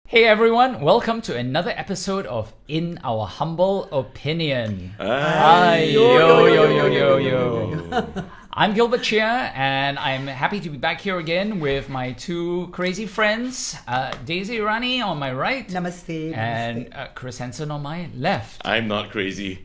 Hey everyone, welcome to another episode of In Our Humble Opinion. Hi, yo. I'm Gilbert Chia, and I'm happy to be back here again with my two crazy friends, Daisy Rani on my right, Namaste. and Chris Hansen on my left. I'm not crazy.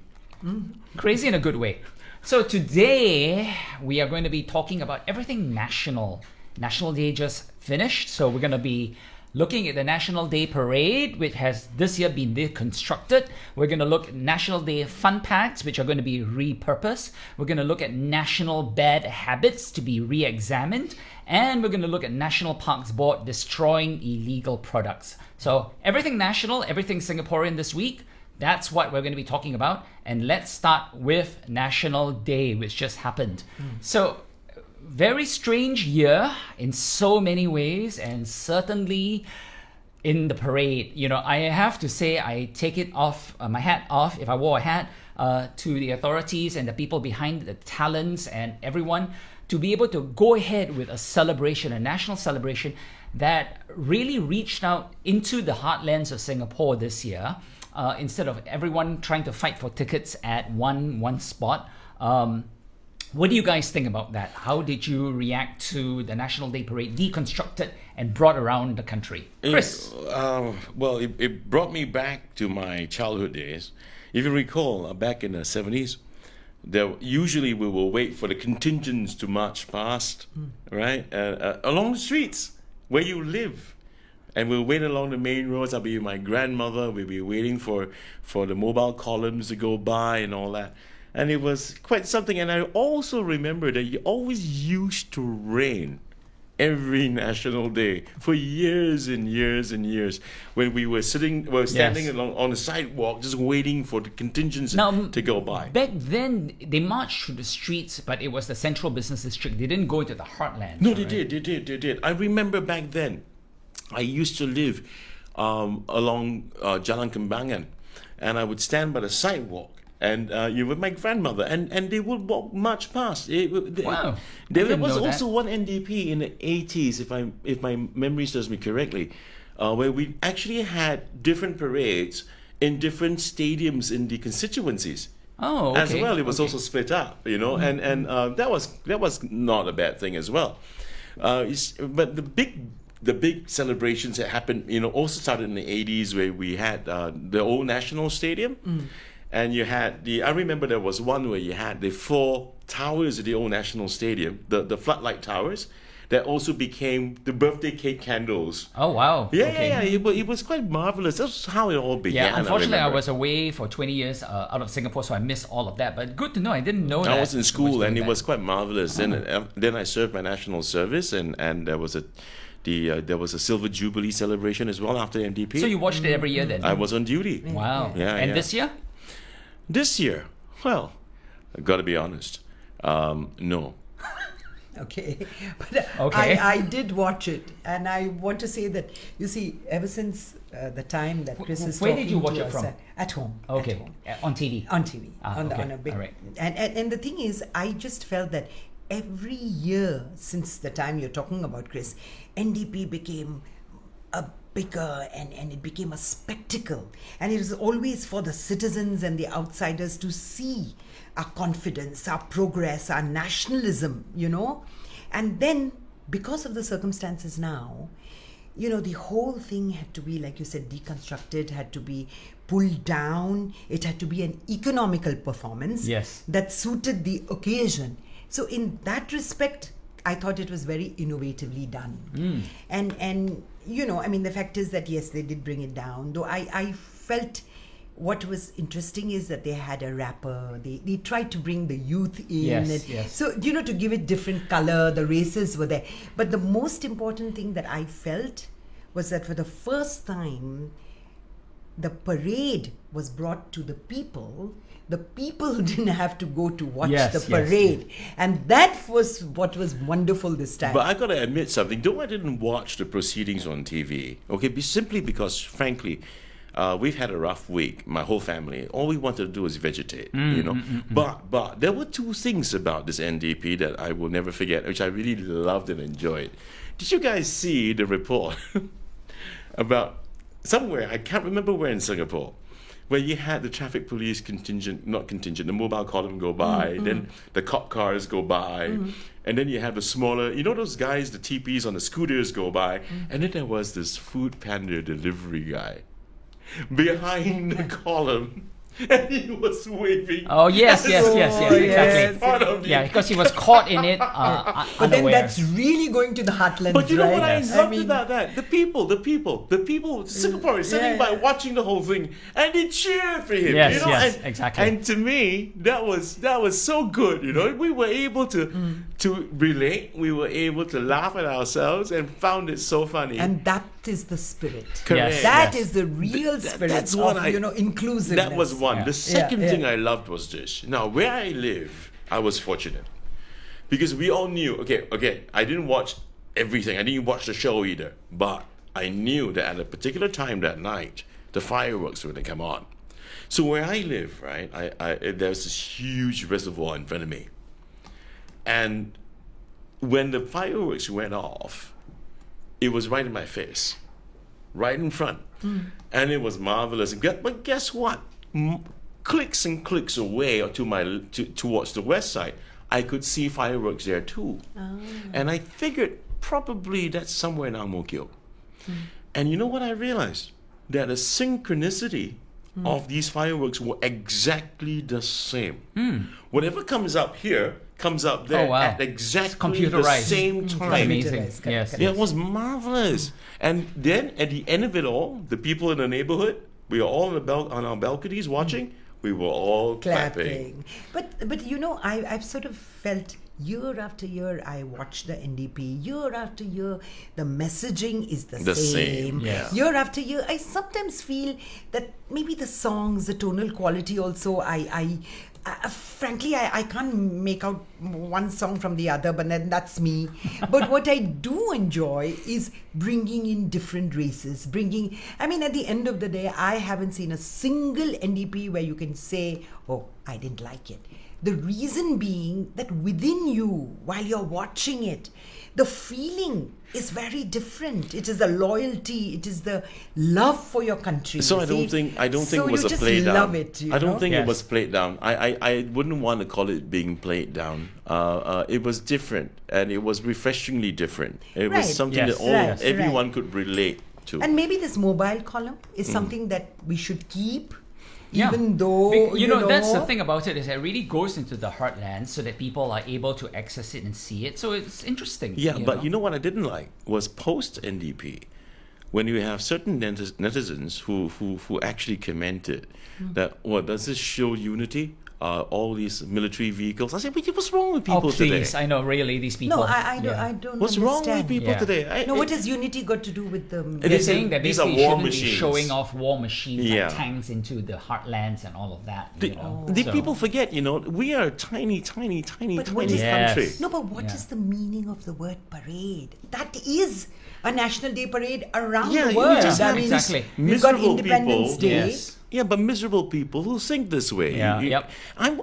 Crazy in a good way. So today we are going to be talking about everything national. National Day just finished, so we're going to be looking at the National Day Parade, which has this year been deconstructed. We're going to look at National Day fun packs, which are going to be repurposed. We're going to look at national bad habits to be re-examined. And we're going to look at National Parks Board destroying illegal products. So everything national, everything Singaporean this week, that's what we're going to be talking about. And let's start with National Day, which just happened. So very strange year in so many ways, and certainly in the parade. You know, I have to say I take it off, my hat off, if I wore a hat, to the authorities and the people behind the talents and everyone to be able to go ahead with a celebration, a national celebration that really reached out into the heartlands of Singapore this year, instead of everyone trying to fight for tickets at one spot. What do you guys think about that? How did you react to the National Day Parade deconstructed and brought around the country? Chris? It brought me back to my childhood days. If you recall, back in the 70s, usually we will wait for the contingents to march past, right? Along the streets where you live. And we'll wait along the main roads. I'll be with my grandmother. We'll be waiting for the mobile columns to go by and all that. And it was quite something. And I also remember that it always used to rain every National Day for years and years and years, when we were standing along on the sidewalk just waiting for the contingents to go by. Back then, they marched through the streets, but it was the central business district. They didn't go into the heartland. No, they did. I remember back then, I used to live along Jalan Kembangan, and I would stand by the sidewalk. And you with my grandmother, and they would walk march past. Wow! There was also one NDP in the 80s, if my memory serves me correctly, where we actually had different parades in different stadiums in the constituencies. Oh, okay. As well, it was also split up, you know, and that was not a bad thing as well. But the big celebrations that happened, you know, also started in the 80s, where we had the old National Stadium. And you had I remember there was one where you had the 4 towers of the old National Stadium, the floodlight towers, that also became the birthday cake candles. Oh, wow. Yeah. It was quite marvelous. That's how it all began. Yeah, unfortunately, I was away for 20 years out of Singapore, so I missed all of that. But good to know. I didn't know that. I was in school, and it was quite marvelous. Then I served my national service, and there was a Silver Jubilee celebration as well after MDP. So you watched it every year then? I was on duty. Wow. And this year? This year, well, I've got to be honest, no. Okay. But I did watch it, and I want to say that, you see, ever since the time that Chris is Where talking did you watch to it us, from? At home. Okay. At home. On TV? On TV. On okay. a big... All right. And the thing is, I just felt that every year since the time you're talking about, Chris, NDP became a bigger, and it became a spectacle, and it was always for the citizens and the outsiders to see our confidence, our progress, our nationalism, you know. And then, because of the circumstances now, you know, the whole thing had to be, like you said, deconstructed, had to be pulled down. It had to be an economical performance that suited the occasion. So in that respect, I thought it was very innovatively done. And you know, I mean, the fact is that, yes, they did bring it down. Though I felt what was interesting is that they had a rapper. They tried to bring the youth in. Yes. So, you know, to give it different color, the races were there. But the most important thing that I felt was that for the first time, the parade was brought to the people. The people didn't have to go to watch the parade. And that was what was wonderful this time. But I got to admit something. Though I didn't watch the proceedings on TV, okay, simply because, frankly, we've had a rough week, my whole family. All we wanted to do was vegetate, you know. But there were 2 things about this NDP that I will never forget, which I really loved and enjoyed. Did you guys see the report about somewhere, I can't remember where in Singapore, where you had the traffic police the mobile column go by, then the cop cars go by, and then you have the smaller, those guys, the TPs on the scooters go by, and then there was this food panda delivery guy behind the column. And he was waving. Oh yes, exactly. yes. Part of Yeah, because he was caught in it But then unaware. that's really going to the heartlands, But you know right? what I Yes. loved about that? The people, Singaporeans sitting by watching the whole thing, and they cheered for him. Yes, yes, and, exactly. And to me, that was so good. We were able to relate. We were able to laugh at ourselves and found it so funny. And that is the spirit. Correct. Yes. That is the real spirit that's what of, I- inclusiveness. That was one. Yeah. The second Yeah, thing yeah. I loved was this. Now, where I live, I was fortunate because we all knew. Okay, I didn't watch everything. I didn't watch the show either, but I knew that at a particular time that night, the fireworks were going to come on. So where I live, right, there's this huge reservoir in front of me, and when the fireworks went off, it was right in my face, right in front, and it was marvelous. But guess what? Clicks and clicks away towards the west side, I could see fireworks there too, and I figured probably that's somewhere in Ang Mo Kio. And you know what I realized? That the synchronicity of these fireworks were exactly the same. Whatever comes up here comes up there Oh, wow. at exactly the computerized. same time. Amazing. Correct, Yes. correct. Yeah, it was marvelous. And then at the end of it all, the people in the neighborhood, we were all on our balconies watching. We were all clapping. But I've sort of felt year after year, I watch the NDP. Year after year, the messaging is the same. Yes. Year after year, I sometimes feel that maybe the songs, the tonal quality also, frankly, I can't make out one song from the other, but then that's me. But what I do enjoy is bringing in different races, at the end of the day, I haven't seen a single NDP where you can say, oh, I didn't like it. The reason being that within you, while you're watching it, the feeling is very different. It is the loyalty, it is the love for your country. So you I don't see. think it So was you a just play down. love it, I don't think Yes. it was played down. I wouldn't want to call it being played down. It was different, and it was refreshingly different. It was Right. something Yes. that Right, everyone right. could relate to. And maybe this mobile column is something that we should keep, Yeah. even though That's the thing about it is it really goes into the heartland so that people are able to access it and see it. So it's interesting. Yeah, but you know what I didn't like was post NDP, when you have certain netizens who actually commented that, does this show unity? All these military vehicles. I said, what's wrong with people Oh, today? please. I know, really, these people. No, I don't. Yeah. I don't. What's wrong with understand. people Yeah. today? No, what has unity got to do with the? It They're is- saying that these are basically war shouldn't be machines. showing off war machines Yeah. like tanks into the heartlands and all of that. The So- people forget, we are a tiny, tiny, tiny, But what tiny is- country. Yes. No, but what is Yeah. the meaning of the word parade? That is a National Day parade around Yeah, the you world. just have exactly. We've got miserable Independence people. Day. Yes. Yeah, but miserable people who think this way. Yeah, yep. I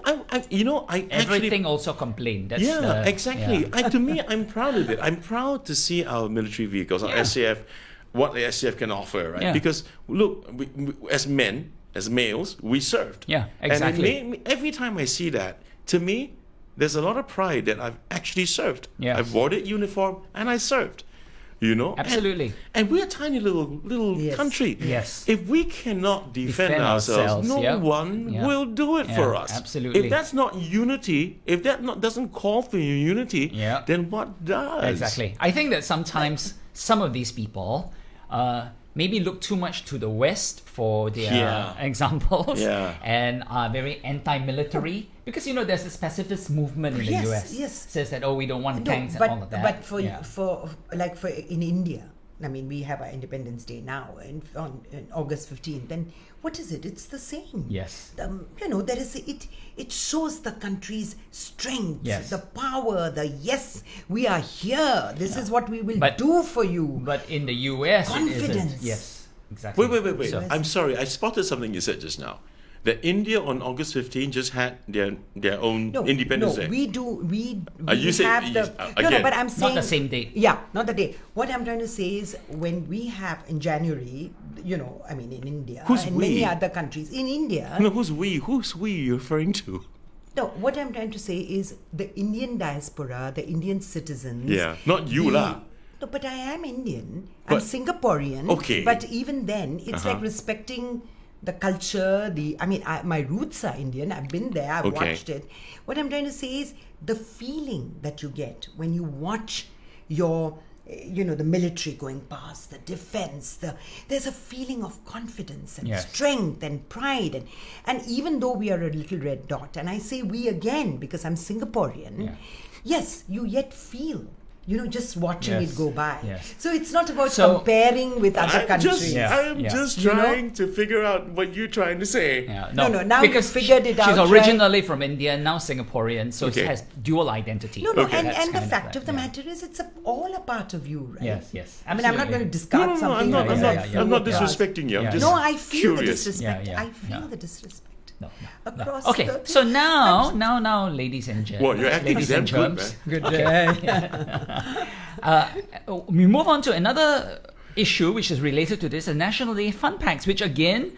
Everything also complained. That's Yeah, the, exactly. yeah. To me, I'm proud of it. I'm proud to see our military vehicles, our Yeah. SAF, what the SAF can offer, right? Yeah. Because look, we, as men, as males, we served. Yeah, exactly. And every time I see that, to me, there's a lot of pride that I've actually served. Yes. I've wore the uniform and I served. And- Absolutely. And we're a tiny little Yes. country. Yes. If we cannot defend ourselves, ourselves, no yeah. one Yeah. will do it Yeah, for us. absolutely. If that's not unity, if that doesn't call for unity, Yeah. then what does? Exactly. I think that sometimes some of these people maybe look too much to the West for their Yeah. examples Yeah. and are very anti-military because there's this pacifist movement in the Yes, US yes. says that we don't want No, tanks but, and all of that. but for Yeah. for in India, we have our Independence Day now on August 15th. And what is it? It's the same. Yes. There is it shows the country's strength, Yes. the power, we are here. This is what we will But- do for you. But in the US, it Confidence. isn't. Yes, exactly. Wait. So- I'm sorry. I spotted something you said just now. that India on August 15 just had their own Independence Day? We do. We you say- have the again, but I'm saying Not the same date. Yeah, not the day. What I'm trying to say is when we have in January, I mean in India Who's and we? many other countries in India. No, who's we? Who's we you're referring to? No, what I'm trying to say is the Indian diaspora, the Indian citizens. Yeah, not you lah. No, but I am Indian. I'm But- Singaporean. Okay. But even then, it's like respecting the culture. My roots are Indian. I've been there. I've Okay. watched it. What I'm trying to say is the feeling that you get when you watch your, the military going past, the defense. There's a feeling of confidence and Yes. strength and pride, and even though we are a little red dot, and I say we again because I'm Singaporean. Yeah. Yes, you yet feel. Just watching Yes. it go by. Yes. So it's not about So- comparing with other countries. I'm Yeah. just You know? trying to figure out what you're trying to say. Yeah, No, now you because figured it out, She's right? originally from India, now Singaporean, so Okay. she has dual identity. No, Okay. and That's the kind of fact like- of the yeah. matter is, it's all a part of you, right? Yes, yes, I mean, I'm not absolutely. going to discard No, something. I'm not. because I'm I not. feel I'm not it does. disrespecting you. I'm Yeah. just No, I feel the curious. disrespect. Yeah, yeah, I feel yeah. the disrespect. No. Across Okay, the- so now, ladies and gentlemen. Well, you're acting ladies damn and good, germs. man. Okay. We move on to another issue which is related to this, the National Day Fun Packs, which again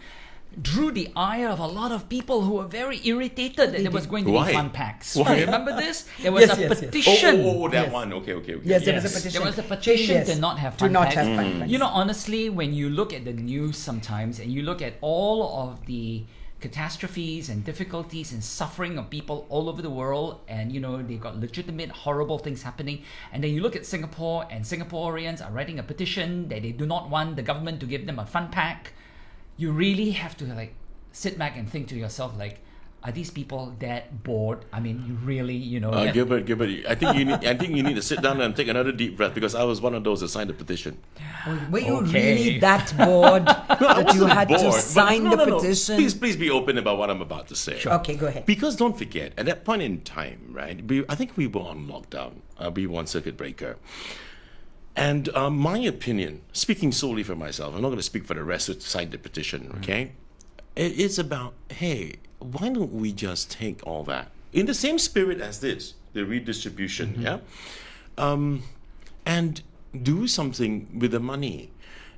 drew the ire of a lot of people who were very irritated that there was going to Why? be fun packs. Why? Remember this? There was Yes, a yes, yes. petition. That Yes. one. Okay. Yes, there was Yes. a petition. There was a petition Yes. to not have To fun not packs. have fun packs. Honestly, when you look at the news sometimes and you look at all of the catastrophes and difficulties and suffering of people all over the world, and they've got legitimate horrible things happening, and then you look at Singapore, and Singaporeans are writing a petition that they do not want the government to give them a fun pack, you really have to sit back and think to yourself, are these people that bored? I mean, you really, that- Gilbert, I think you need to sit down and take another deep breath because I was one of those that signed the petition. Were you Okay. really that bored that you had to Bored, but sign no, the no, no. petition? Please be open about what I'm about to say. Okay, go ahead. Because don't forget, at that point in time, right? I think we were on lockdown. We were on circuit breaker. And my opinion, speaking solely for myself, I'm not going to speak for the rest who signed the petition, okay? It's about, hey, why don't we just take all that in the same spirit as this, the redistribution, yeah? And do something with the money.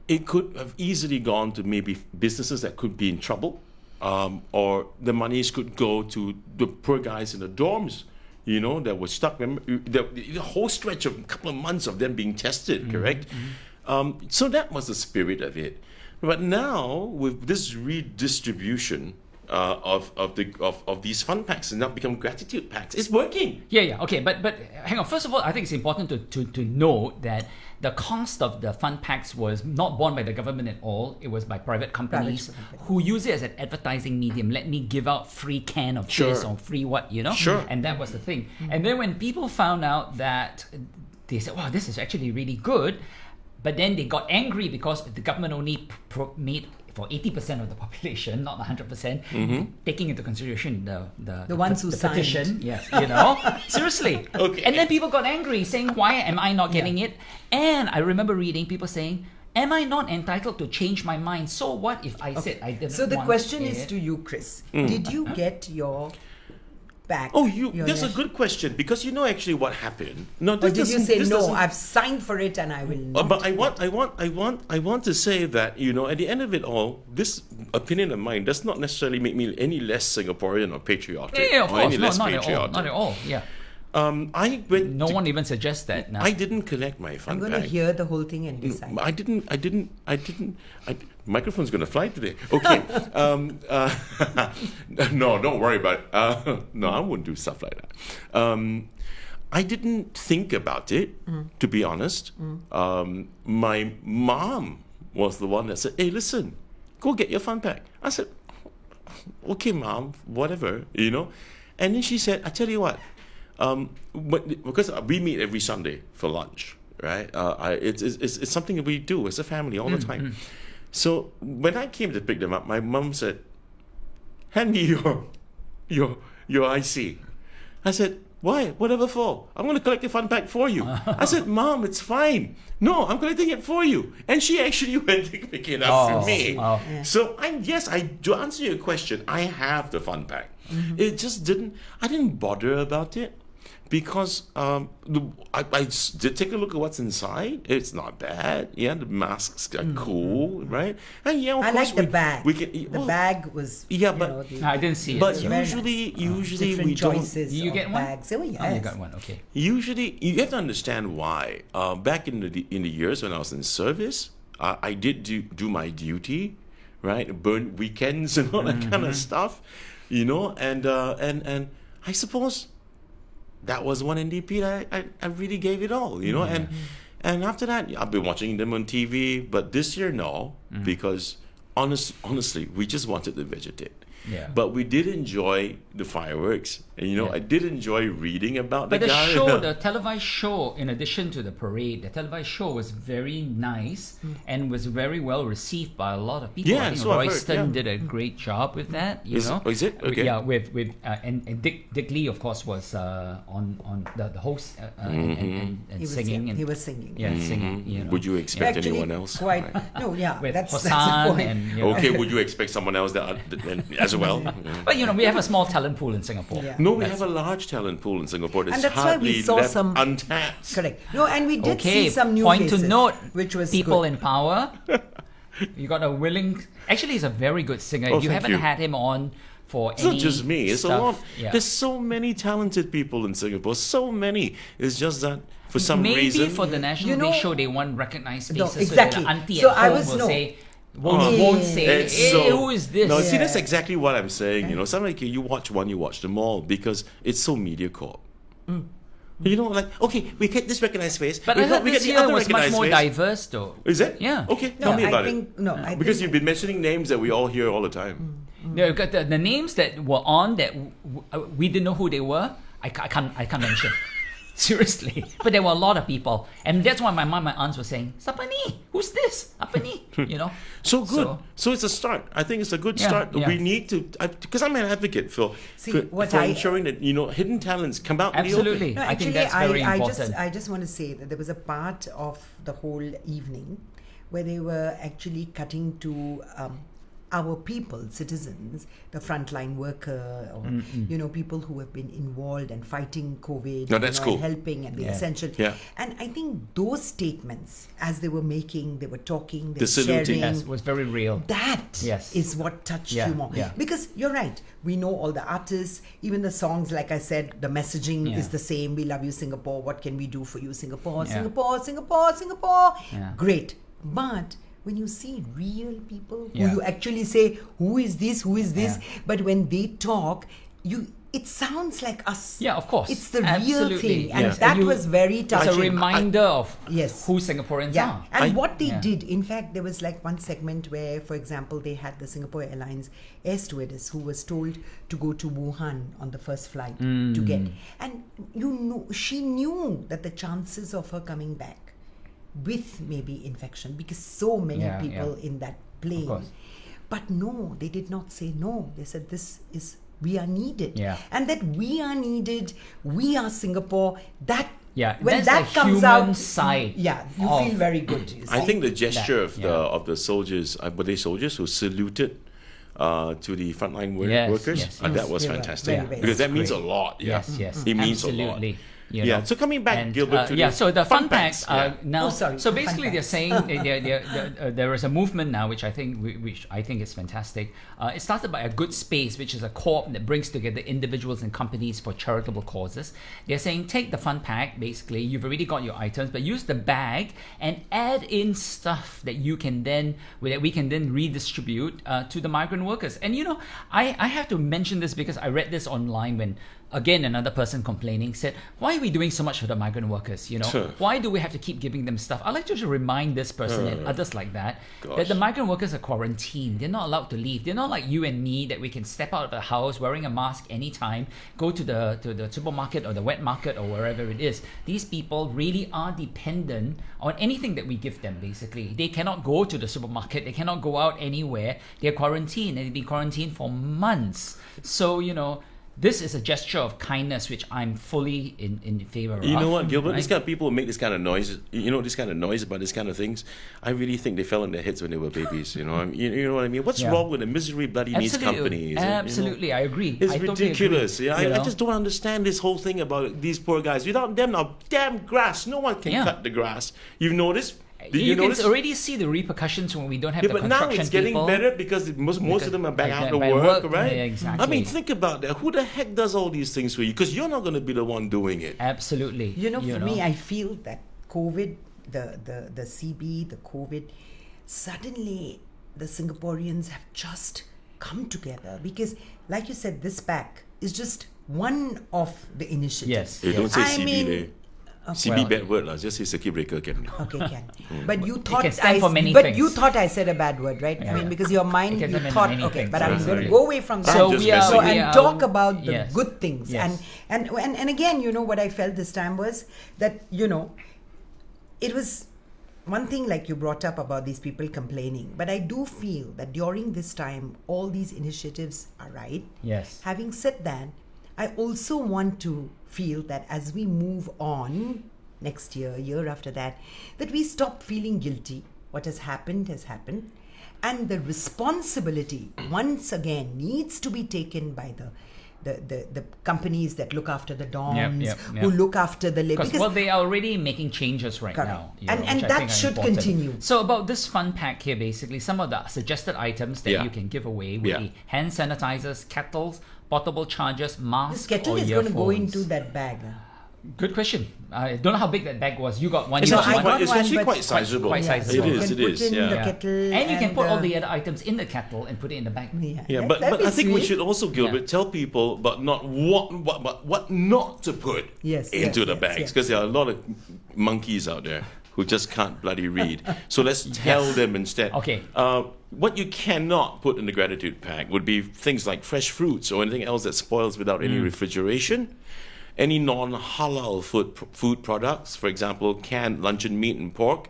It could have easily gone to maybe businesses that could be in trouble, or the monies could go to the poor guys in the dorms, that were stuck. The whole stretch of a couple of months of them being tested, correct? So that was the spirit of it. But now with this redistribution of these fun packs and now become gratitude packs, it's working. Yeah, okay, but hang on. First of all, I think it's important to note that the cost of the fund packs was not borne by the government at all. It was by private companies who use it as an advertising medium. Let me give out free can of Sure. this or free what, Sure. And that was the thing. And then when people found out that, they said, wow, this is actually really good. But then they got angry because the government only made for 80% of the population, not 100%, taking into consideration the ones who signed. petition. Yes, seriously. Okay. And then people got angry, saying, "Why am I not getting it?" And I remember reading people saying, "Am I not entitled to change my mind? So what if I said I didn't?" So the want question it?" is to you, Chris. Did you get your back? Oh, your that's a national- good question because you know actually what happened. No, Or this did you doesn't- say this no? doesn't- I've signed for it and I will not. But I want to say that at the end of it all, this opinion of mine does not necessarily make me any less Singaporean or patriotic. Yeah, of or course. any No, less not at all. patriotic. Not at all. Yeah. I went. No to- one even suggests that now. I didn't collect my I'm fun going to pack. hear the whole thing and decide. I didn't. Microphone's going to fly today. Okay. No, don't worry about it. No, I wouldn't do stuff like that. I didn't think about it, to be honest. My mom was the one that said, "Hey, listen, go get your fun pack." I said, "Okay, Mom, whatever, And then she said, "I tell you what, because we meet every Sunday for lunch, right? It's something that we do as a family all the time. So when I came to pick them up, my mom said, 'Hand me your IC.' I said, Why? Whatever for? I'm going to collect the fun pack for you. I said, Mom, it's fine. No, I'm collecting it for you. And she actually went to pick it up for me. Oh. So, to answer your question, I have the fun pack. It just I didn't bother about it. Because I did take a look at what's inside. It's not bad. Yeah, the masks are cool, right? And yeah, of I course like the bag. We can, the bag was. Yeah, but I didn't see it. but so- usually different we don't. choices You of get one? bags. Oh yes. Oh, you got one. Okay. Usually, you have to understand why. Back in the years when I was in service, I did do my duty, right? Burn weekends and all that kind of stuff, and I suppose that was one NDP that I really gave it all, and after that I've been watching them on TV, but this year no, because honestly we just wanted to vegetate. Yeah. But we did enjoy the fireworks, and I did enjoy reading about But the the guy. show, the televised show, in addition to the parade, the televised show was very nice and was very well received by a lot of people. Yeah, I think so I've heard, Royston yeah. did a great job with that. Is it? Okay. Yeah, with and Dick Lee, of course, was on the host and He was, singing. yeah, and, he was singing. Yeah, singing. Would you expect Actually, anyone else? Quite. No, yeah. With that's the Hassan point. and Okay, would you expect someone else as well? But we have a small talent pool in Singapore. Yeah. No, we have a large talent pool in Singapore. There's And that's why we hardly saw left some- untapped. Correct. No, and we did Okay, see some new point faces, to note, which was people good. in power. You got a willing. Actually, he's a very good singer. Oh, If you thank haven't you. had him on for It's any not just me. It's stuff, a lot. yeah. There's so many talented people in Singapore. So many. It's just that for some Maybe reason. for the National You know- Day show, they want recognized No, faces. exactly. So that the auntie So at I home was- will no. say, won't say, It's hey, who is this? No, see, Yeah. that's exactly what I'm saying. Sometimes you watch one, you watch them all because it's so MediaCorp. Like, okay, we get this recognized face. But we I heard we this get the year other was much recognized more face. diverse, though. Is it? Yeah. Okay, No, tell me I about think, it. No, I Because think, you've been mentioning names that we all hear all the time. They've got the names that were on that we didn't know who they were. I can't mention. Seriously. But there were a lot of people. And that's why my mom and my aunts were saying, Siapa ni? Who's this? Apa ni? So good. So it's a start. I think it's a good Yeah, start. yeah. We need to, because I'm an advocate for ensuring that hidden talents come out in the open. Absolutely. no, I think actually, that's very important. I just want to say that there was a part of the whole evening where they were actually cutting to our people, citizens, the frontline worker, or people who have been involved and fighting COVID, No, that's cool. helping and the Yeah. essential. Yeah. And I think those statements, as they were making, they were talking, they The were saluting. sharing. Yes, was very real. That Yes. is what touched Yeah, you more. yeah. Because you're right. We know all the artists, even the songs, like I said, the messaging Yeah. is the same. We love you, Singapore. What can we do for you, Singapore? Yeah. Singapore, Singapore, Singapore. Yeah. Great. But when you see real people Yeah. who you actually say, who is this? Who is this? Yeah. But when they talk, it sounds like us. Yeah, of course. It's the real Absolutely. thing. And Yes. that You- was very It's touching. a reminder of Yes. who Singaporeans Yeah, are. and I- what they Yeah. did, in fact, there was like one segment where, for example, they had the Singapore Airlines air stewardess who was told to go to Wuhan on the first flight to get, and she knew that the chances of her coming back with maybe infection, because so many Yeah, people yeah. in that Of plane, course. but no, they did not say no. They said we are needed, Yeah. and that we are needed. We are Singapore. That Yeah, when that's that the comes human out, side yeah, you of- feel very good. You I see. think the gesture of yeah. the soldiers, were they soldiers who saluted to the frontline Yes, workers? yes, that yes. was They were fantastic very, very because that means a great. lot. Yeah. Yes, it means absolutely. a lot. Yeah. So coming back, Gilbert, to the so the fun packs yeah. now. Oh, sorry, So the fun basically, they're packs. saying there is a movement now, which I think is fantastic. It started by a good space, which is a co-op that brings together individuals and companies for charitable causes. They're saying take the fun pack. Basically, you've already got your items, but use the bag and add in stuff that we can then redistribute to the migrant workers. And I have to mention this because I read this online when. Again, another person complaining said, why are we doing so much for the migrant workers? Sure. Why do we have to keep giving them stuff? I'd like to just remind this person and others like that Gosh. the migrant workers are quarantined. They're not allowed to leave. They're not like you and me that we can step out of the house wearing a mask anytime, go to the supermarket or the wet market or wherever it is. These people really are dependent on anything that we give them, basically. They cannot go to the supermarket. They cannot go out anywhere. They're quarantined and they've been quarantined for months. So, this is a gesture of kindness, which I'm fully in favor of. You know what, Gilbert? right? These kind of people who make this kind of noise, this kind of noise about this kind of things, I really think they fell on their heads when they were babies. You know what I mean? What's Yeah. wrong with the misery bloody needs companies? Absolutely, I agree. It's I totally ridiculous. agree, I just don't understand this whole thing about these poor guys. Without them, now, damn grass. No one can Yeah. cut the grass. You've noticed? Did You can notice? already see the repercussions when we don't have Yeah, the but now construction it's getting people. better because most of them are back out to by work, work, right? yeah, exactly. I mean, think about that. Who the heck does all these things for you? Because you're not going to be the one doing it. Absolutely. For me, I feel that COVID, the CB, the COVID, suddenly the Singaporeans have just come together because, like you said, this pack is just one of the initiatives. Yes. Hey, don't say I CB mean- there. CB well, bad word lah. Just say circuit breaker can. Okay, can. But you thought can stand for many but things. you thought I said a bad word, right? I mean, because your mind, It can you stand for thought, many okay, things. but I'm Sorry, going to sorry. go away from that. So just we are, messing we and are- talk about the yes. good things. Yes. And again, what I felt this time was that, it was one thing like you brought up about these people complaining, but I do feel that during this time, all these initiatives are right. Yes. Having said that, I also want to feel that as we move on next year after that we stop feeling guilty. What has happened, and the responsibility once again needs to be taken by the companies that look after the dorms, who look after the labor. Because they are already making changes right Correct. now. And which I that think are should important. continue. So about this fun pack here, basically, some of the suggested items that Yeah. you can give away would Yeah. be hand sanitizers, kettles, portable chargers, masks, This kettle or is going to go earphones. into that bag. Good question. I don't know how big that bag was. You got one. It's You No, got I actually one. got quite, it's one, actually but- quite sizable. Quite sizable. It You is. can It is. put in Yeah. the Yeah. kettle, And you can put all the other items in the kettle and put it in the bag. Yeah, but that'd be I think we sweet. should also, Gilbert, tell people about not what not to put Yes, into yes, the yes, bags, yes. because there are a lot of monkeys out there who just can't bloody read. So let's tell them instead. Okay. What you cannot put in the gratitude pack would be things like fresh fruits or anything else that spoils without any refrigeration. Any non-halal food products, for example, canned luncheon meat and pork.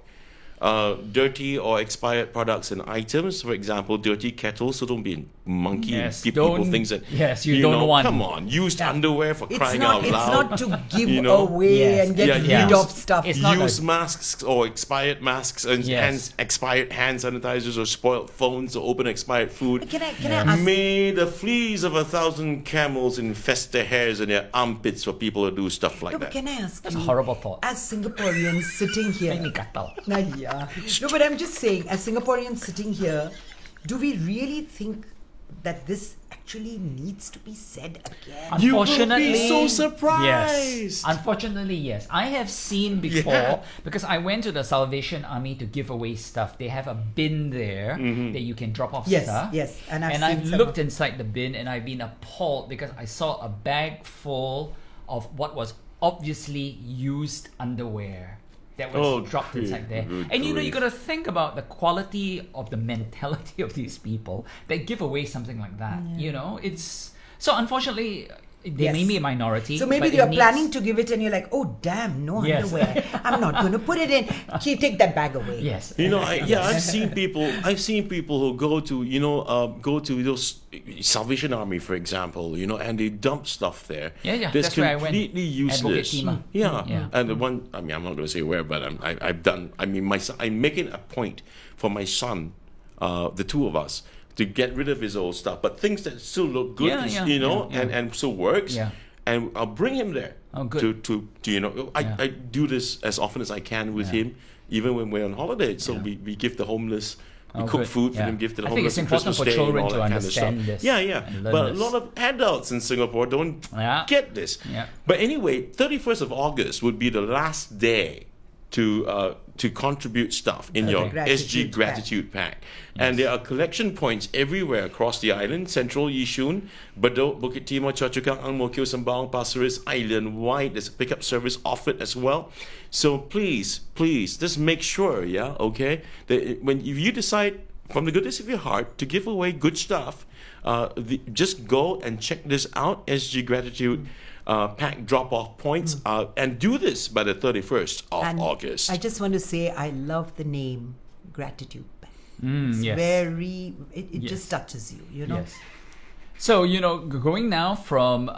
Dirty or expired products and items, for example, dirty kettles. So don't be monkey Yes, people don't- things that yes, you don't know, want. Come on, used underwear for It's crying not. out It's loud. not to give you know? away Yes. and get Yeah, rid yeah. of stuff. It's not Used a- masks or expired masks and Yes. expired hand sanitizers or spoiled phones or open expired food. Can I ask? May the fleas of 1,000 camels infest the hairs in their armpits for people who do stuff like No, but that. can I ask That's you? a horrible thought. As Singaporeans sitting here. Ini katal. Nah, yeah. No, but I'm just saying, as Singaporeans sitting here, do we really think that this actually needs to be said again? You will Unfortunately, be so surprised. Yes. Unfortunately, yes. I have seen before Yeah. because I went to the Salvation Army to give away stuff. They have a bin there that you can drop off Yes, stuff. yes, and I've I've seen some looked of- inside the bin and I've been appalled because I saw a bag full of what was obviously used underwear that was Oh, dropped inside there. good And you grief. got to think about the quality of the mentality of these people that give away something like that. It's so unfortunately they Yes. may be a minority. So maybe but you're it needs- planning to give it and you're like, oh damn, no Yes. underwear. I'm not going to put it in. Take that bag away. Yes. I've seen people. Who go to those Salvation Army, for example, and they dump stuff there. Yeah, That's that's where I went. completely At Bukit useless. Timah. Yeah. Yeah. And the one, I'm not going to say where, but I've done. My son, I'm making a point for my son, the two of us, to get rid of his old stuff, but things that still look good, and still works. Yeah. And I'll bring him there. Oh, good. To I do this as often as I can with him, even when we're on holiday. So we give the homeless. We Oh, cook good. food for Yeah. them, give to the I think homeless it's on important Christmas for Day children and all to that kind of understand stuff. this Yeah, and learn but this. a lot of adults in Singapore don't Yeah. get this. Yeah. But anyway, 31st of August would be the last day to contribute stuff in your SG Gratitude Pack. And there are collection points everywhere across the island: Central, Yishun, Bedok, Bukit Timah, Choa Chu Kang, Ang Mo Kio, Sembawang, Pasir Ris, island-wide. There's a pickup service offered as well. So please, just make sure, okay, that if you decide from the goodness of your heart to give away good stuff, just go and check this out, SG Gratitude Pack drop-off points, and do this by the 31st of And August. I just want to say I love the name Gratitude Pack. It's yes. very, it Yes. just touches you, Yes. So, going now from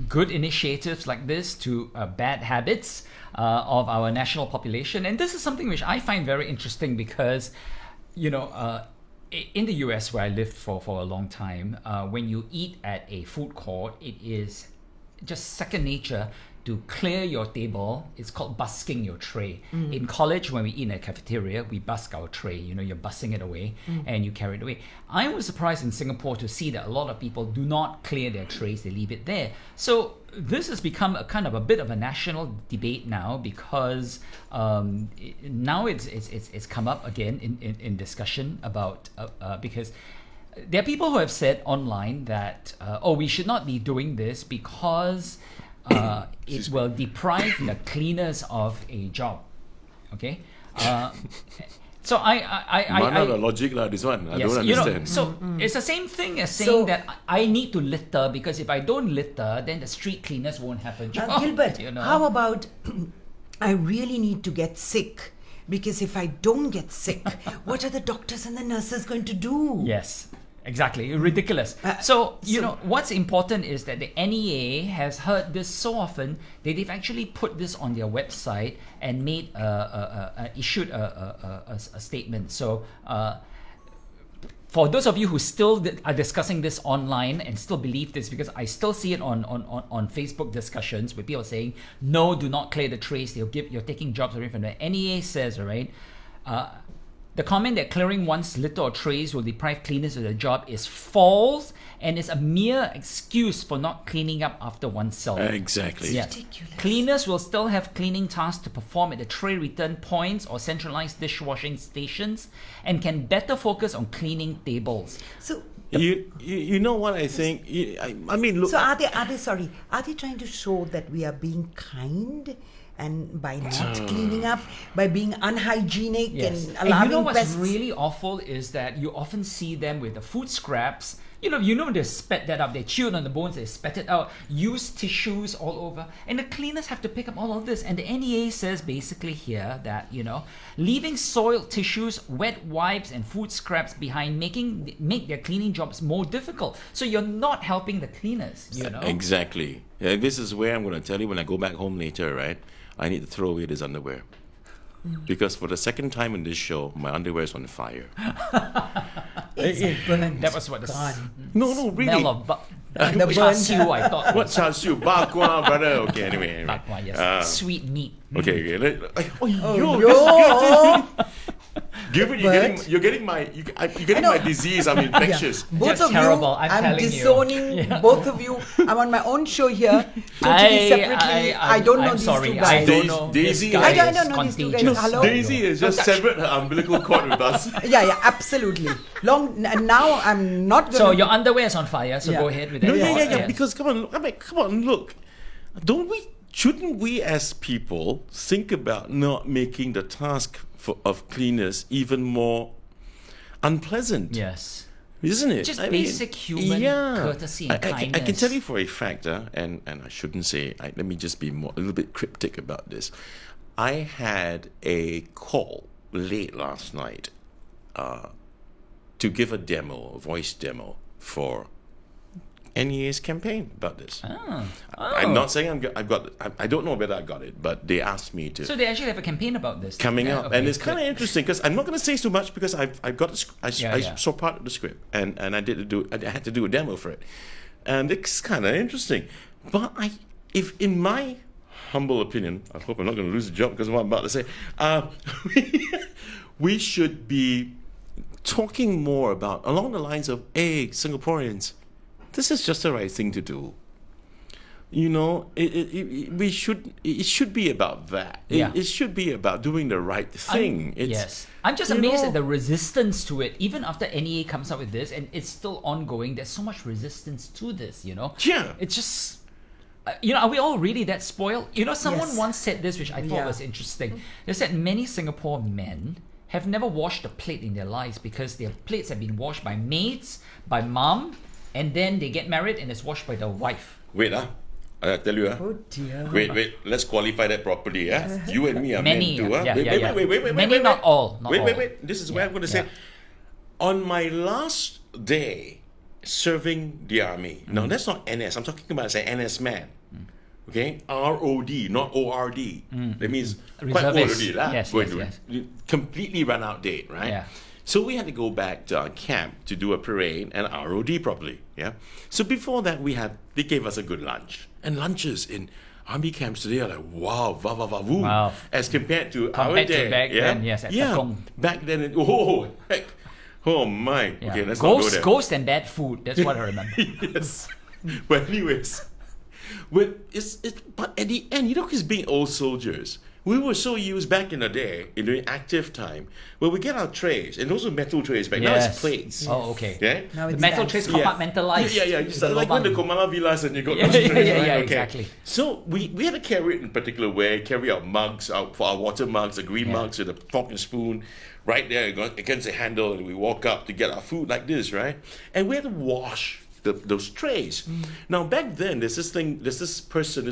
good initiatives like this to bad habits of our national population. And this is something which I find very interesting because, in the US where I lived for a long time, when you eat at a food court, it is just second nature to clear your table. It's called busking your tray. In college, when we eat in a cafeteria, we busk our tray. You're bussing it away and you carry it away. I was surprised in Singapore to see that a lot of people do not clear their trays, they leave it there. So this has become a kind of a bit of a national debate now because now it's come up again in discussion about because there are people who have said online that we should not be doing this because it will deprive the cleaners of a job. Okay, so Mana the logic lah, this one. I don't understand. So it's the same thing as saying that I need to litter because if I don't litter, then the street cleaners won't have a job. Now, Gilbert, how about I really need to get sick? Because if I don't get sick, what are the doctors and the nurses going to do? Yes. Exactly, ridiculous. So what's important is that the NEA has heard this so often that they've actually put this on their website and made issued a statement. So for those of you who still are discussing this online and still believe this, because I still see it on Facebook discussions with people saying, no, do not clear the trays. You're taking jobs away from the NEA says, all right. The comment that clearing one's litter or trays will deprive cleaners of their job is false and is a mere excuse for not cleaning up after oneself. Exactly. Yeah. Ridiculous. Cleaners will still have cleaning tasks to perform at the tray return points or centralized dishwashing stations and can better focus on cleaning tables. So You know what I think? I mean, look. So are they trying to show that we are being kind? And by not cleaning up, by being unhygienic and allowing what's pests. really awful is that you often see them with the food scraps. They spat that up. They chewed on the bones. They spat it out. Use tissues all over, and the cleaners have to pick up all of this. And the NEA says basically here that leaving soiled tissues, wet wipes, and food scraps behind make their cleaning jobs more difficult. So you're not helping the cleaners. Exactly. Yeah, this is where I'm going to tell you when I go back home later, right? I need to throw away this underwear. Because for the second time in this show, my underwear is on fire. It's burnt. That was what the No, really. smell of The char siu, I thought. What char siu? Bak kwa, brother. Okay, anyway. Bak kwa, yes. Sweet meat. Okay. Oh, Given you're getting my disease. I'm infectious. Both Just of terrible, you, I'm I'm telling you. disowning both of you. I'm on my own show here, totally separately. I don't know I'm these sorry, two I guys. don't know. Daisy- This guy I don't is know these two guys. contagious. Hello? Daisy has just severed her umbilical cord with us. Yeah, absolutely. And now I'm not going So your underwear is on fire, so Yeah. go ahead with No, that. yeah. Yes. Because come on, look. Shouldn't we as people think about not making the task of cleaners even more unpleasant? Yes. Isn't it? Just basic human courtesy and I can kindness. tell you for a fact, and I shouldn't say. Let me just be a little bit cryptic about this. I had a call late last night to give a voice demo for NEA's campaign about this. I'm not saying I don't know whether I got it, but they asked me to. So they actually have a campaign about this. Coming Yeah, up, okay, and it's good. kind of interesting because I'm not going to say too much because I've got I saw part of the script and I had to do a demo for it, and it's kind of interesting. But if in my humble opinion, I hope I'm not going to lose the job because of what I'm about to say. We should be talking more about along the lines of, hey, Singaporeans, this is just the right thing to do. It should be about that. Yeah. It should be about doing the right thing. Yes. I'm just amazed at the resistance to it. Even after NEA comes up with this and it's still ongoing, there's so much resistance to this, Yeah. It's just... are we all really that spoiled? Someone Yes. once said this, which I thought Yeah. was interesting. They said many Singapore men have never washed a plate in their lives because their plates have been washed by maids, by mom, and then they get married and it's washed by the wife. Wait, I tell you, Oh dear. Wait. Let's qualify that properly, You and me are Many, men too, Wait. Many, not all. Not all. Wait. This is where I'm going to say, on my last day serving the army. Now, that's not NS. I'm talking about as an NS man. Okay? ROD, not ORD. That means quite old Reservist. already, lah. Yes, Going yes, to completely run out date, right? Yeah. So we had to go back to our camp to do a parade and ROD properly. Yeah. So before that, they gave us a good lunch. And lunches in army camps today are like wow, va va va woo, Wow. as compared to our Compared to day. back yeah? then, yes, at yeah. Tekong. Back then, heck, oh my. Yeah. Okay, let's not go there. Ghost and bad food. That's what I remember. Yes. But anyways, but at the end, because being old soldiers, we were so used back in the day, in the active time, where we get our trays, and those were metal trays back. Now Yes. it's plates. Oh, okay. Yeah? Now The it's metal bags. trays Yeah. compartmentalized. Yeah. It's a Like when the lobang. Komala Villas and you got Yeah, those yeah, trays, yeah, right? yeah, Okay. exactly. So we had to carry it in a particular way, carry our mugs out for our water mugs, the green Yeah. mugs with a fork and spoon, right there against the handle, and we walk up to get our food like this, right? And we had to wash those trays. Now back then, there's this person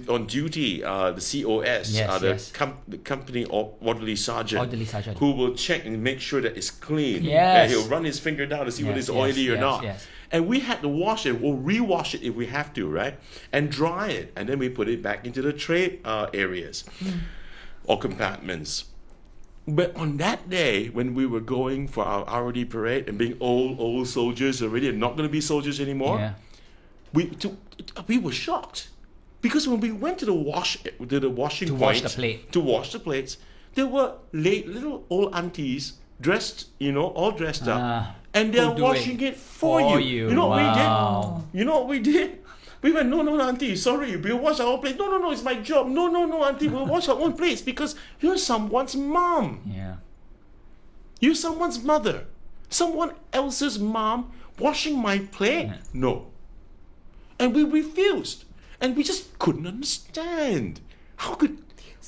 on duty, the COS, Yes, the, yes. the company orderly sergeant, Orderly sergeant. who will check and make sure that it's clean. Yes. And he'll run his finger down to see whether Yes, it's oily or yes, not. yes. And we had to wash it or rewash it if we have to, right? And dry it. And then we put it back into the tray areas or compartments. But on that day, when we were going for our ROD parade and being old soldiers already and not going to be soldiers anymore, Yeah. we were shocked. Because when we went to the washing To wash point the plate. to wash the plates, there were little old aunties dressed, all dressed up, and they're who do washing it for For you. you. You know what Wow. we did? You know what we did? We went, no, auntie, sorry, we'll wash our own plates. No, it's my job. No, auntie, we'll wash our own plates because you're someone's mom. Yeah. You're someone's mother. Someone else's mom washing my plate? Yeah. No. And we refused. And we just couldn't understand.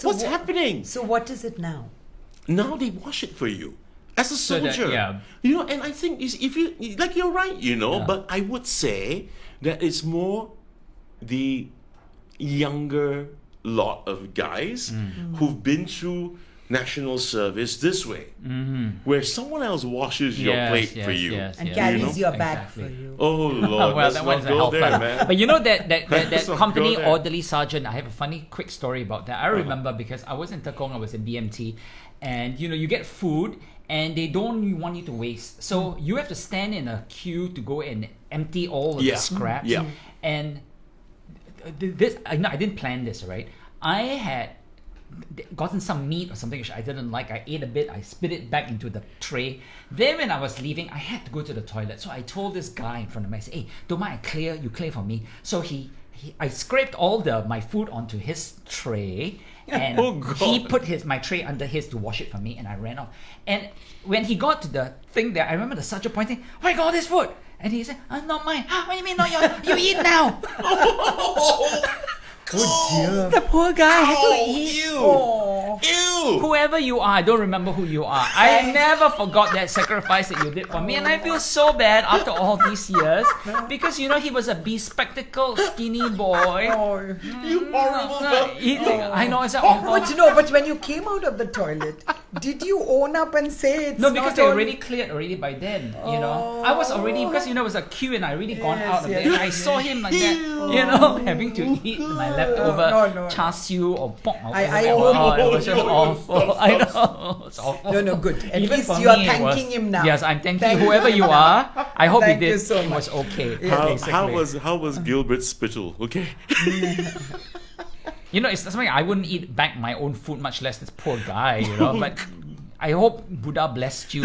What's happening? So what is it now? Now they wash it for you. As a So that- soldier. yeah. And I think if you like you're right, Yeah. but I would say that it's more the younger lot of guys who've been through national service this way, where someone else washes your plate for you. And yes. carries your bag Exactly. for you. Oh Lord, Well, let's that not one's a go helper. there, man. But you know that Let's not go company there. orderly sergeant, I have a funny quick story about that. I remember because I was in Tekong, I was in BMT, and you get food and they don't want you to waste. So you have to stand in a queue to go and empty all of Yeah. the scraps. Yeah. And this, I didn't plan this, right? I had gotten some meat or something which I didn't like. I ate a bit, I spit it back into the tray. Then when I was leaving, I had to go to the toilet. So I told this guy in front of me, I said, hey, don't mind, you clear for me. So I scraped all my food onto his tray, and Oh, God. he put my tray under his to wash it for me, and I ran off. And when he got to the thing there, I remember the sergeant pointing, where you got all this food? And he said, not mine. What do you mean not yours? You eat now. Oh The poor guy had to Oh, eat. ew! Whoever you are, I don't remember who you are. I never forgot that sacrifice that you did for me, and I feel so bad after all these years because he was a bespectacled, skinny boy. You horrible Eating. I know it's Oh, awful. but when you came out of the toilet, did you own up and say it's No, because not they all- already cleared already by then. I was already because it was a queue and I already gone Yes, out of yes, it. And I saw him like that, having to eat my leftover no. char siu or pork. Or I whatever. own- It was just awful. I know, it's awful. No, good. At Even least for you are me, it thanking was- him now. Yes, I'm thanking Thank whoever you. you are. I hope Thank you you did. so It was much. okay. How basically. was Gilbert's spittle? Okay. It's something I wouldn't eat back my own food, much less this poor guy. But I hope Buddha blessed you,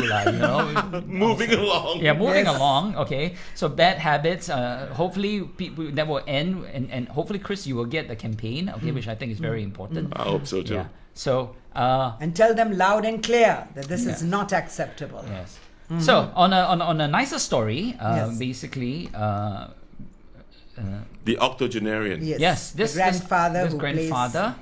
Moving along. Yeah, moving Yes. along. Okay, so bad habits. Hopefully, people that will end, and hopefully, Chris, you will get the campaign. Okay, which I think is very important. I hope so too. Yeah. So, And tell them loud and clear that this is not acceptable. yes. So on a nicer story, Yes. basically. The octogenarian. Yes, the grandfather this who grandfather.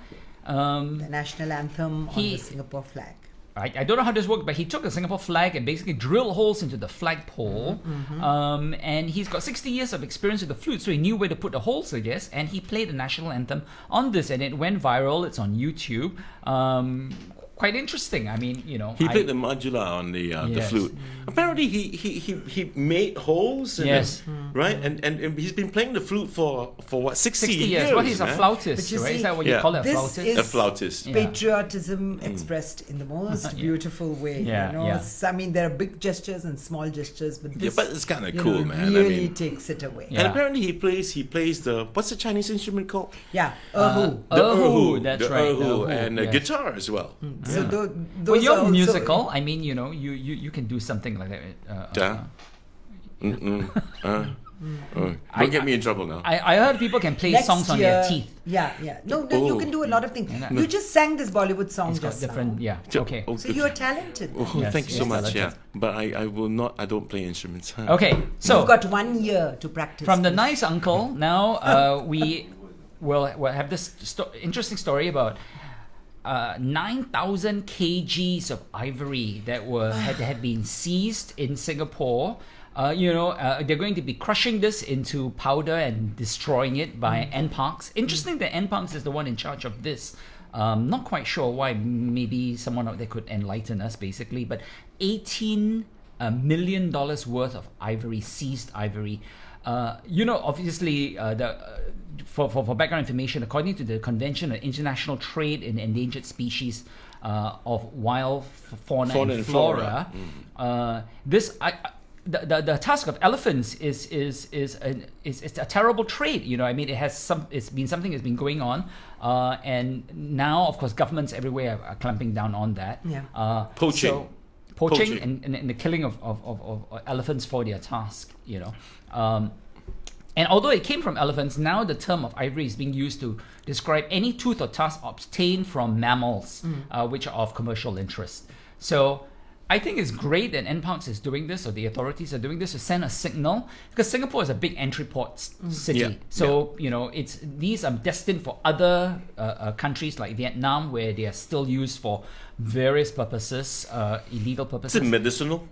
plays the national anthem on He- the Singapore flag. I don't know how this worked, but he took the Singapore flag and basically drilled holes into the flagpole. And he's got 60 years of experience with the flute, so he knew where to put the holes, I guess. And he played the national anthem on this, and it went viral. It's on YouTube. quite interesting. I mean, He played the modula on the Yes. flute. Apparently, he made holes. And Yes. right, and he's been playing the flute for what 60 years. Well, he's a man. flautist, But you right? see, Is that what you Yeah. call it, a this flautist? is A flautist. Yeah. patriotism expressed in the most beautiful way. Yeah. I mean, there are big gestures and small gestures, but this, but it's kinda cool, man. I really mean- takes it away. Yeah. And apparently, he plays the what's the Chinese instrument called? Yeah, erhu. The Erhu, erhu, that's the right, erhu, erhu, and yes. guitar as well. So those Well, are you're also- musical. I mean, you can do something like that. Yeah. Don't get me in trouble now. I heard people can play Next songs on year, their teeth. Yeah. No, you Oh. can do a lot of things. Yeah. You just sang this Bollywood song It's got just different, now. yeah. Okay. So you're talented. Oh, Yes, thank you so yes, much. Yeah, talented. but I will not. I don't play instruments. Okay. So You've got 1 year to practice. from the nice uncle, now we will have this interesting story about 9,000 kgs of ivory that had been seized in Singapore. They're going to be crushing this into powder and destroying it by NParks. Interesting that NParks is the one in charge of this. Not quite sure why. Maybe someone out there could enlighten us, basically. But $18 million worth of ivory, seized ivory. Obviously, for background information, according to the Convention on International Trade in Endangered Species of Wild Fauna and Flora, the tusk of elephants is a terrible trade. I mean, it's been something that's been going on, and now, of course, governments everywhere are clamping down on that. Yeah. Poaching. Poaching and the killing of elephants for their tusk. And although it came from elephants, now the term of ivory is being used to describe any tooth or tusk obtained from mammals, which are of commercial interest. So I think it's great that NParks is doing this, or the authorities are doing this, to send a signal, because Singapore is a big entry port city. Yeah. So these are destined for other countries like Vietnam, where they are still used for various purposes, illegal Is purposes. it medicinal?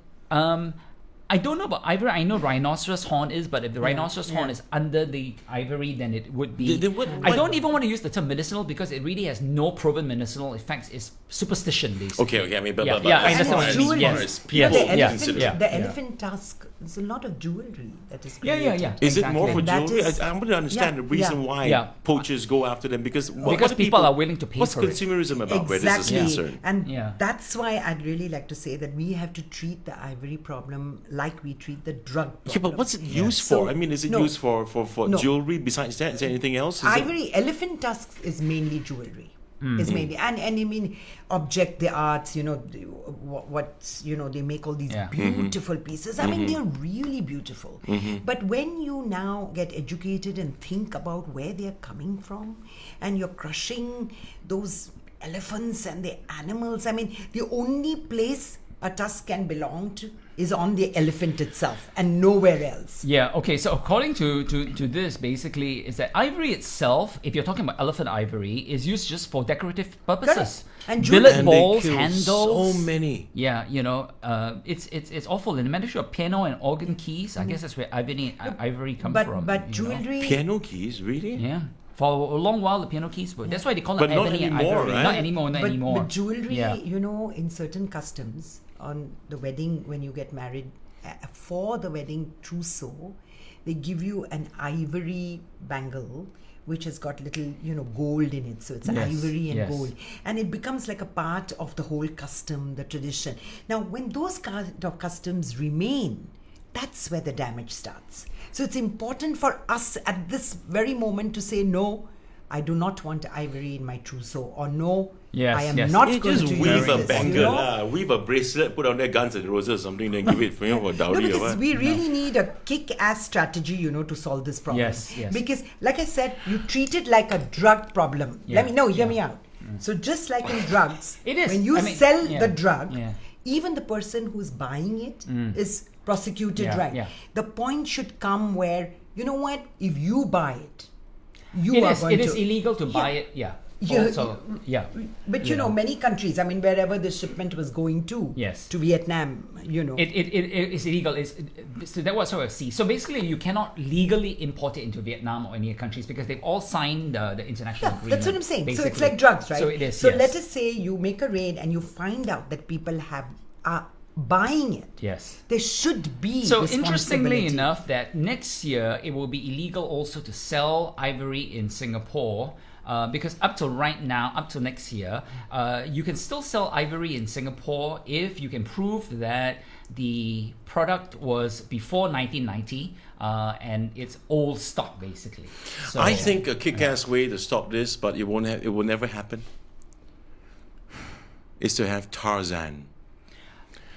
I don't know about ivory. I know rhinoceros horn is, but if the rhinoceros horn yeah. is under the ivory, then it would be. Then what- I don't even want to use the term medicinal, because it really has no proven medicinal effects. It's superstition, basically. Okay. I mean, but Yeah, but yeah, I as understand far what as- you mean. as Yes. far as Yes. people Yeah. The elephant, consider- Yeah. the elephant tusk, there's a lot of jewelry that is Yeah, created. yeah. Is it more Exactly. for And that jewelry? is- I want to understand yeah, the reason yeah. why Yeah. poachers go after them, because Because what people are willing to pay What's for it. consumerism about where this is Exactly. concerned? And Yeah. that's why I'd really like to say that we have to treat the ivory problem like we treat the drug problem. Yeah, but what's it used So- for? I mean, is it no. used for No. jewelry? Besides that, is there anything else? Is it- Ivory, elephant tusks is mainly jewelry. Is mainly and I mean object the arts, they make all these Yeah. beautiful pieces. I mean, they're really beautiful. But when you now get educated and think about where they're coming from, and you're crushing those elephants and the animals, I mean, the only place a tusk can belong to is on the elephant itself and nowhere else. Yeah, okay, so according to this, basically, is that ivory itself, if you're talking about elephant ivory, is used just for decorative purposes. Correct. And billet jewelry. And balls, they kill handles. so many. Yeah, it's awful. In the matter of piano and organ keys, I guess that's where ivory come from. But you know. jewelry. Piano keys, really? Yeah. For a long while, the piano keys were. That's why they call But them not ebony and anymore, ivory. right? Not anymore, not anymore. But jewelry, Yeah. in certain customs, on the wedding, when you get married, for the wedding trousseau, they give you an ivory bangle, which has got little, gold in it. So it's Yes, ivory and yes. gold. And it becomes like a part of the whole custom, the tradition. Now, when those kind of customs remain, that's where the damage starts. So it's important for us at this very moment to say, no, I do not want ivory in my trousseau, or no, Yes, I am yes. not You going just to weave use a this. bangle, weave a bracelet, put on there Guns and Roses, something, then give it for No, dowry or because what? we really need a kick-ass strategy, to solve this problem. Yes, yes. Because, like I said, you treat it like a drug problem. Yeah, Hear me out. So just like in drugs, It is. when you I mean, sell yeah, the drug, yeah. even the person who's buying it is prosecuted, Yeah, right? yeah. The point should come where, you know what, if you buy it, you It are is. going It to... is illegal to buy it. Yeah. Yeah, also, yeah. But you know, many countries, I mean, wherever the shipment was going to, Yes. to Vietnam, you know. It is illegal. So that was sort of see. So basically, you cannot legally import it into Vietnam or any other countries because they've all signed the international Yeah, agreement. that's what I'm saying. So it's basically. like drugs, right? So it is. So yes. let us say you make a raid and you find out that people are buying it. Yes. There should be So responsibility. interestingly enough, that next year it will be illegal also to sell ivory in Singapore. Because up till right now, up till next year, you can still sell ivory in Singapore if you can prove that the product was before 1990 and it's old stock, basically. So, I think a kick-ass way to stop this, but it will never happen, is to have Tarzan.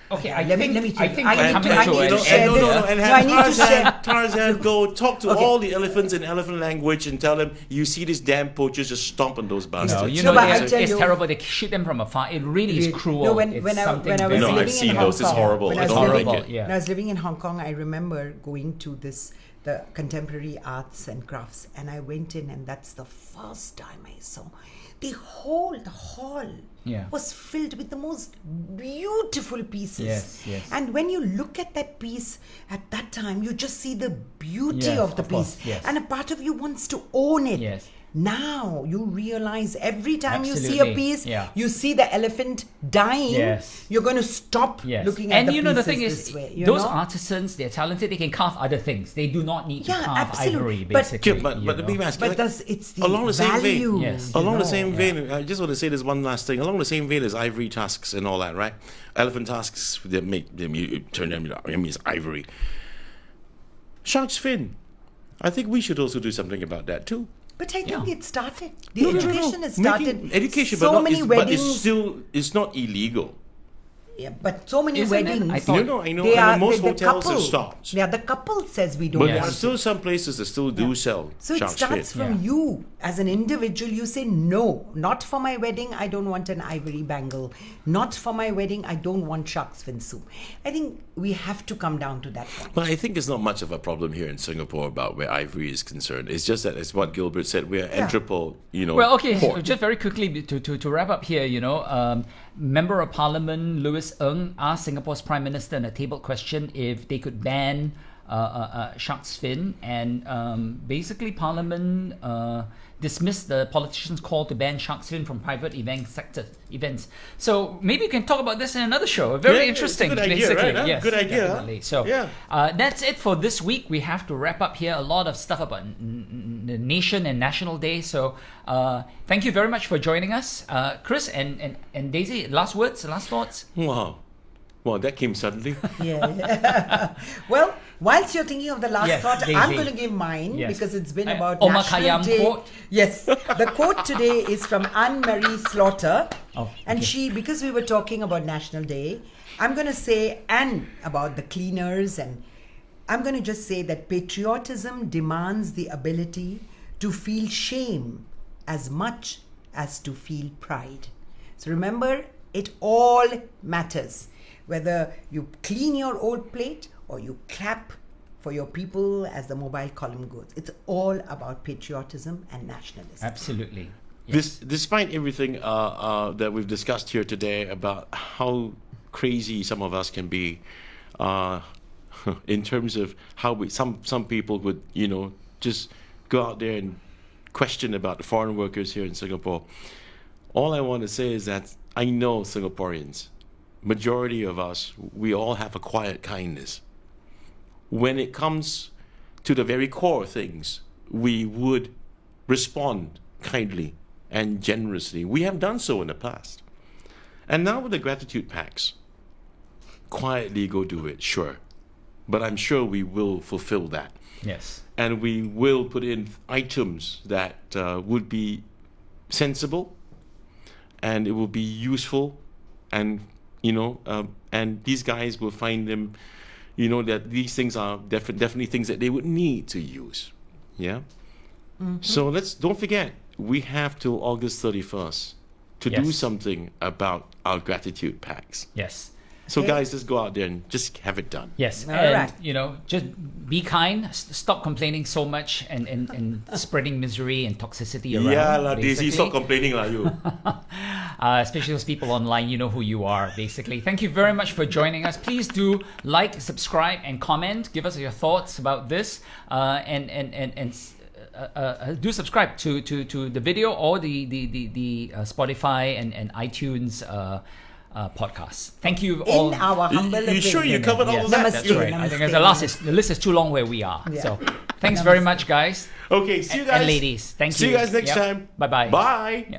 Okay, I Let me think tell you, we're I coming need to to an share end this. here. and No, I have need to share. Tarzan go talk to Okay. all the elephants in elephant language and tell them, you see these damn poachers, just stomp on those bastards. No, you No, know, but I tell it's you- terrible. They shoot them from afar. It really is cruel. No, when It's I something was very- No, living I've in seen Hong those. It's Kong, horrible. when I was don't living- like it. Yeah. When I was living in Hong Kong, I remember going to the contemporary arts and crafts, and I went in, and that's the first time I saw the hall Yeah. was filled with the most beautiful pieces. Yes, yes. And when you look at that piece at that time, you just see the beauty Yes, of the of course, piece, yes. and a part of you wants to own it. Yes. Now you realize every time you see a Absolutely, piece, yeah. you see the elephant dying, Yes. you're going to stop Yes. looking at and the you know the pieces thing this is, way. You those know? artisans, they're talented. They can carve other things. They do not need to Yeah, carve absolutely. ivory. But- Basically, Okay, but you let know. me ask, But like, it's the along the same value. vein, Yes. you along the know. same vein, I just want to say this one last thing. Along the same vein as ivory tusks and all that, right? Elephant tusks, they make them, you turn them, I mean, it's ivory. Shark's fin. I think we should also do something about that too. But I think Yeah. it started. The No, no, no, education no. has started. Making education, so but, not, many it's, weddings. but it's still, it's not illegal. Yeah, but so many Isn't it? weddings. I thought- I know. They I know are most the hotels couple. have stopped. Yeah, the couple says we don't But want there are it. still some places that still do sell So it shark's starts fin. from Yeah. you as an individual. You say, no, not for my wedding. I don't want an ivory bangle. Not for my wedding. I don't want shark's fin soup. I think we have to come down to that point. But I think it's not much of a problem here in Singapore about where ivory is concerned. It's just that, as what Gilbert said, we're entrepot, Well, okay, port. just very quickly to wrap up here, Member of Parliament Louis Ng asked Singapore's Prime Minister in a tabled question if they could ban shark's fin, and basically Parliament dismissed the politician's call to ban shark's fin from private events. So maybe you can talk about this in another show. Very Yeah, it's a interesting, good idea, basically. right, huh? Yes, Good idea, huh? definitely. So Yeah. that's it for this week. We have to wrap up here. A lot of stuff about the nation and National Day. So thank you very much for joining us, Chris and Daisy. Last words, last thoughts. Wow, that came suddenly. Yeah. Well, whilst you're thinking of the last Yes, thought, Daisy. I'm going to give mine Yes. because it's been about Omar National Khayyam Day. quote. Yes, the quote today is from Anne-Marie Slaughter, Oh, and okay. because we were talking about National Day, I'm going to say about the cleaners, and I'm going to just say that patriotism demands the ability to feel shame as much as to feel pride. So remember, it all matters. Whether you clean your old plate or you clap for your people, as the mobile column goes. It's all about patriotism and nationalism. Absolutely. Despite everything that we've discussed here today about how crazy some of us can be, in terms of how some people would just go out there and question about the foreign workers here in Singapore. All I want to say is that I know Singaporeans, majority of us, we all have a quiet kindness. When it comes to the very core things, we would respond kindly and generously. We have done so in the past. And now with the gratitude packs, quietly go do it, sure. But I'm sure we will fulfill that. Yes. And we will put in items that would be sensible, and it will be useful, and and these guys will find them, that these things are definitely things that they would need to use. Yeah. Mm-hmm. So don't forget, we have till August 31st to do Yes. something about our gratitude packs. Yes. So guys, just go out there and just have it done. Yes, All and right. just be kind. Stop complaining so much and spreading misery and toxicity around. Yeah, lah, Daisy, basically. stop complaining, lah, you. Especially those people online, you know who you are, basically. Thank you very much for joining us. Please do like, subscribe, and comment. Give us your thoughts about this, and do subscribe to the video or the Spotify and iTunes podcasts. Thank you all. In our humble You sure you opinion. covered all Yes, of that? that's Namaste, right. I think namaste, the list is too long where we are. Yeah. So thanks very much, guys. Okay, see you guys. And ladies. Thank you. See you guys next Yep. time. Bye-bye. Bye. Yep.